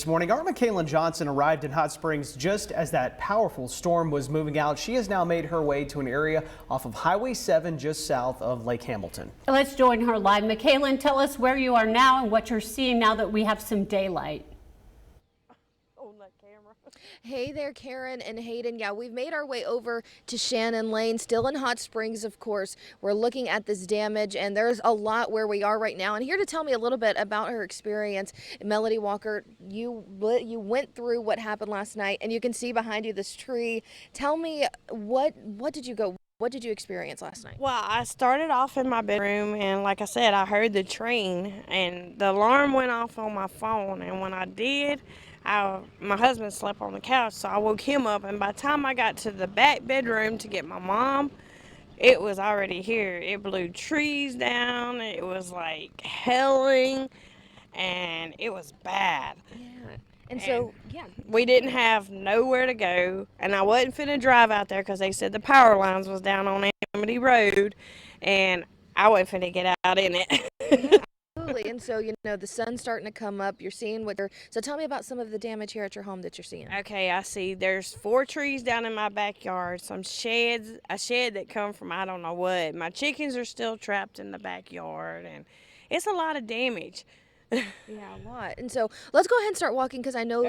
This morning, our Michaela Johnson arrived in Hot Springs just as that powerful storm was moving out. She has now made her way to an area off of Highway 7 just south of Lake Hamilton. Let's join her live. Michaela, tell us where you are now and what you're seeing now that we have some daylight. Hey there, Karen and Hayden. Yeah, we've made our way over to Shannon Lane, still in Hot Springs, of course. We're looking at this damage, and there's a lot where we are right now. And here to tell me a little bit about her experience, Melody Walker, you went through what happened last night, and you can see behind you this tree. Tell me, what did you experience last night? Well, I started off in my bedroom, and like I said, I heard the train, and the alarm went off on my phone. And when I did, my husband slept on the couch, so I woke him up. And by the time I got to the back bedroom to get my mom, it was already here. It blew trees down. It was like hailing, and it was bad. Yeah. And so, yeah. We didn't have nowhere to go, and I wasn't finna drive out there because they said the power lines was down on Amity Road, and I wasn't finna get out in it. Absolutely. And so, the sun's starting to come up. You're seeing so tell me about some of the damage here at your home that you're seeing. Okay, I see there's 4 trees down in my backyard, some sheds, a shed that come from I don't know what. My chickens are still trapped in the backyard, and it's a lot of damage. Yeah, a lot. And so let's go ahead and start walking, because I know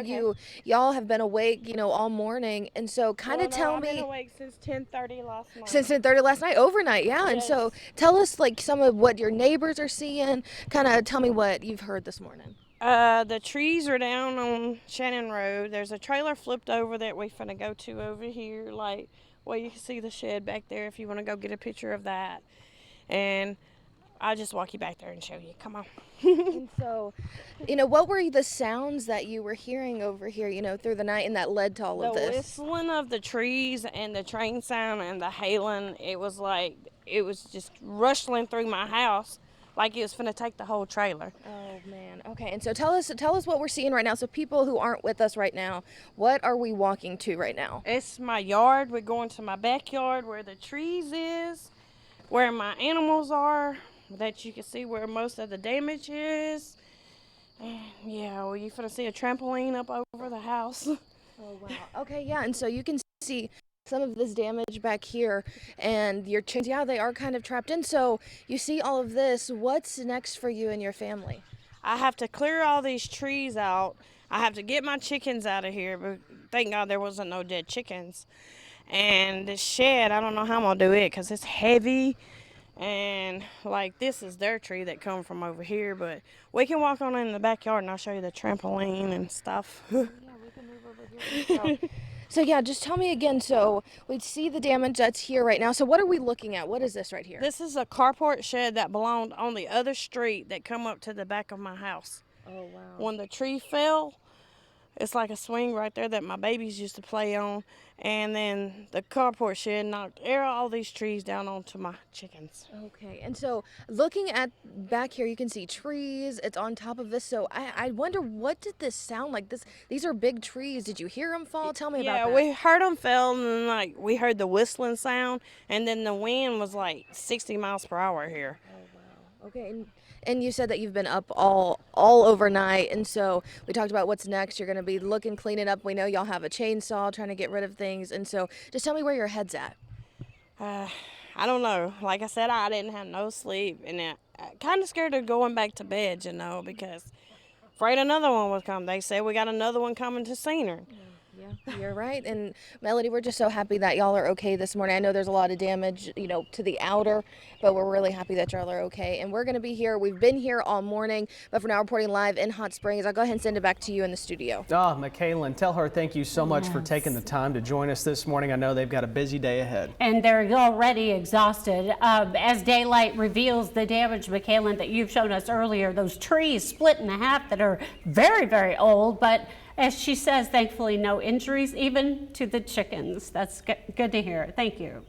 y'all have been awake, all morning. And so tell I've me. been awake since 10:30 last night. Since 10:30 last night, overnight, yeah. Yes. And so tell us some of what your neighbors are seeing. Kind of tell me what you've heard this morning. The trees are down on Shannon Road. There's a trailer flipped over that we finna go to over here. You can see the shed back there if you want to go get a picture of that. And I'll just walk you back there and show you. Come on. And so, what were the sounds that you were hearing over here, through the night, and that led to all of this? The whistling of the trees and the train sound and the hailing, it was just rustling through my house like it was finna take the whole trailer. Oh, man. Okay, and so tell us what we're seeing right now. So people who aren't with us right now, what are we walking to right now? It's my yard. We're going to my backyard where the trees is, where my animals are, that you can see where most of the damage is. And yeah, you finna see a trampoline up over the house. Oh, wow. Okay, yeah, and so you can see some of this damage back here, and your chickens, yeah, they are kind of trapped in. So you see all of this. What's next for you and your family? I have to clear all these trees out. I have to get my chickens out of here, but thank God there wasn't no dead chickens. And the shed, I don't know how I'm gonna do it because it's heavy. And this is their tree that come from over here, but we can walk on in the backyard and I'll show you the trampoline and stuff. Yeah, we can move over here. So yeah, just tell me again. So we see the damage that's here right now. So what are we looking at? What is this right here? This is a carport shed that belonged on the other street that come up to the back of my house. Oh, wow. When the tree fell, it's like a swing right there that my babies used to play on. And then the carport shed knocked all these trees down onto my chickens. Okay, and so looking at back here, you can see trees. It's on top of this. So I wonder, what did this sound like? These are big trees. Did you hear them fall? Tell me about that. Yeah, we heard them fall, and then we heard the whistling sound, and then the wind was 60 miles per hour here. Oh, wow. Okay, and you said that you've been up all overnight, and so we talked about what's next. You're going to be cleaning up. We know y'all have a chainsaw trying to get rid of things, and so just tell me where your head's at. I don't know. Like I said, I didn't have no sleep, and I'm kind of scared of going back to bed, because afraid another one would come. They said we got another one coming to Senior. Yeah, you're right. And Melody, we're just so happy that y'all are okay this morning. I know there's a lot of damage, to the outer, but we're really happy that y'all are okay. And we're going to be here. We've been here all morning, but for now, reporting live in Hot Springs. I'll go ahead and send it back to you in the studio. Michaela, tell her thank you so much for taking the time to join us this morning. I know they've got a busy day ahead. And they're already exhausted. As daylight reveals the damage, Michaela, that you've shown us earlier, those trees split in half that are very, very old, but as she says, thankfully no injuries, even to the chickens. That's good to hear. Thank you.